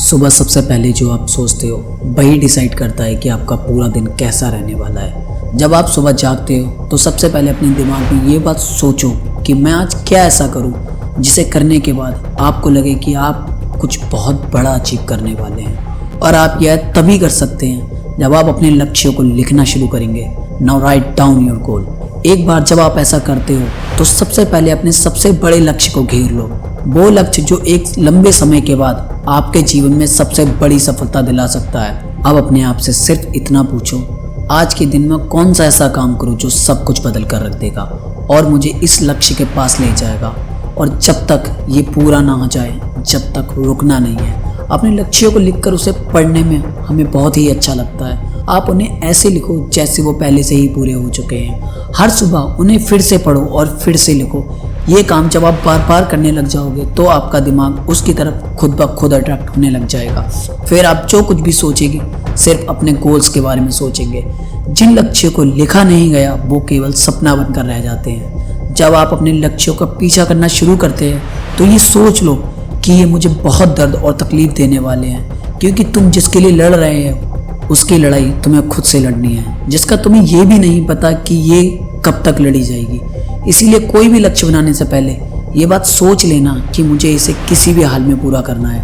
सुबह सबसे पहले जो आप सोचते हो वही डिसाइड करता है कि आपका पूरा दिन कैसा रहने वाला है। जब आप सुबह जागते हो तो सबसे पहले अपने दिमाग में ये बात सोचो कि मैं आज क्या ऐसा करूं जिसे करने के बाद आपको लगे कि आप कुछ बहुत बड़ा अचीव करने वाले हैं। और आप यह तभी कर सकते हैं जब आप अपने लक्ष्यों को लिखना शुरू करेंगे। Now write down your goal. एक बार जब आप ऐसा करते हो तो सबसे पहले अपने सबसे बड़े लक्ष्य को घेर लो, वो लक्ष्य जो एक लंबे समय के बाद आपके जीवन में सबसे बड़ी सफलता दिला सकता है। अब अपने आप से सिर्फ इतना पूछो, आज के दिन में कौन सा ऐसा काम करूं जो सब कुछ बदल कर रख देगा और मुझे इस लक्ष्य के पास ले जाएगा। और जब तक ये पूरा ना हो जाए, जब तक रुकना नहीं है। अपने लक्ष्यों को लिखकर उसे पढ़ने में हमें बहुत ही अच्छा लगता है। आप उन्हें ऐसे लिखो जैसे वो पहले से ही पूरे हो चुके हैं। हर सुबह उन्हें फिर से पढ़ो और फिर से लिखो। ये काम जब आप बार बार करने लग जाओगे तो आपका दिमाग उसकी तरफ खुद ब खुद अट्रैक्ट होने लग जाएगा। फिर आप जो कुछ भी सोचेंगे सिर्फ अपने गोल्स के बारे में सोचेंगे। जिन लक्ष्यों को लिखा नहीं गया वो केवल सपना बनकर रह जाते हैं। जब आप अपने लक्ष्यों का पीछा करना शुरू करते हैं तो ये सोच लो कि ये मुझे बहुत दर्द और तकलीफ देने वाले हैं, क्योंकि तुम जिसके लिए लड़ रहे हो उसकी लड़ाई तुम्हें खुद से लड़नी है, जिसका तुम्हें ये भी नहीं पता कि ये कब तक लड़ी जाएगी। इसीलिए कोई भी लक्ष्य बनाने से पहले ये बात सोच लेना कि मुझे इसे किसी भी हाल में पूरा करना है।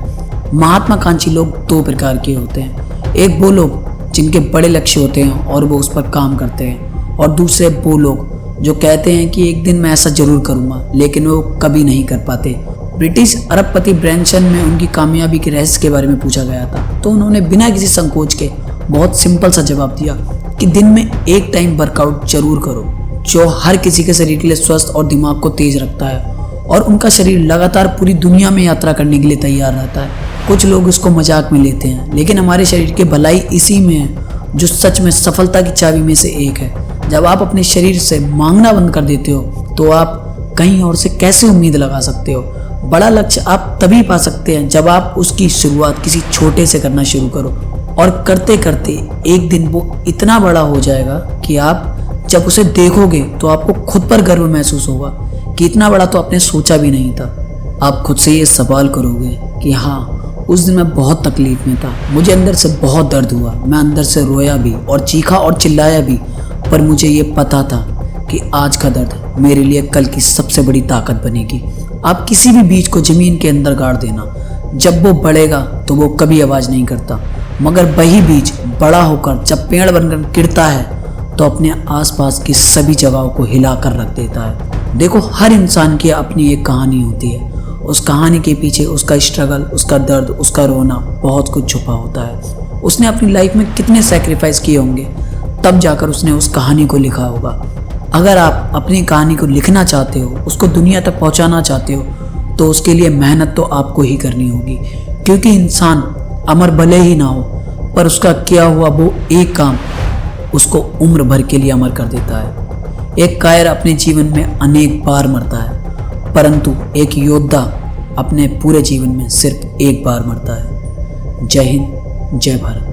महत्वाकांक्षी लोग दो प्रकार के होते हैं। एक वो लोग जिनके बड़े लक्ष्य होते हैं और वो उस पर काम करते हैं, और दूसरे वो लोग जो कहते हैं कि एक दिन मैं ऐसा जरूर करूँगा लेकिन वो कभी नहीं कर पाते। ब्रिटिश अरबपति ब्रैनसन में उनकी कामयाबी के रहस्य के बारे में पूछा गया था तो उन्होंने बिना किसी संकोच के बहुत सिंपल सा जवाब दिया कि दिन में एक टाइम वर्कआउट जरूर करो, जो हर किसी के शरीर के लिए स्वस्थ और दिमाग को तेज रखता है। और उनका शरीर लगातार पूरी दुनिया में यात्रा करने के लिए तैयार रहता है। कुछ लोग इसको मजाक में लेते हैं, लेकिन हमारे शरीर की भलाई इसी में है, जो सच में सफलता की चाबी में से एक है। जब आप अपने शरीर से मांगना बंद कर देते हो तो आप कहीं और से कैसे उम्मीद लगा सकते हो। बड़ा लक्ष्य आप तभी पा सकते हैं जब आप उसकी शुरुआत किसी छोटे से करना शुरू करो, और करते करते एक दिन वो इतना बड़ा हो जाएगा कि आप जब उसे देखोगे तो आपको खुद पर गर्व महसूस होगा कि इतना बड़ा तो आपने सोचा भी नहीं था। आप खुद से ये सवाल करोगे कि हाँ, उस दिन मैं बहुत तकलीफ में था, मुझे अंदर से बहुत दर्द हुआ, मैं अंदर से रोया भी और चीखा और चिल्लाया भी, पर मुझे ये पता था कि आज का दर्द मेरे लिए कल की सबसे बड़ी ताकत बनेगी। आप किसी भी बीज को जमीन के अंदर गाड़ देना, जब वो बढ़ेगा तो वो कभी आवाज़ नहीं करता, मगर वही बीज बड़ा होकर जब पेड़ बनकर गिरता है तो अपने आसपास की सभी जगहों को हिलाकर रख देता है। देखो, हर इंसान की अपनी एक कहानी होती है। उस कहानी के पीछे उसका स्ट्रगल, उसका दर्द, उसका रोना, बहुत कुछ छुपा होता है। उसने अपनी लाइफ में कितने सैक्रिफाइस किए होंगे, तब जाकर उसने उस कहानी को लिखा होगा। अगर आप अपनी कहानी को लिखना चाहते हो, उसको दुनिया तक पहुंचाना चाहते हो, तो उसके लिए मेहनत तो आपको ही करनी होगी, क्योंकि इंसान अमर भले ही ना हो, पर उसका किया हुआ वो एक काम उसको उम्र भर के लिए अमर कर देता है। एक कायर अपने जीवन में अनेक बार मरता है, परंतु एक योद्धा अपने पूरे जीवन में सिर्फ एक बार मरता है। जय हिंद, जय भारत।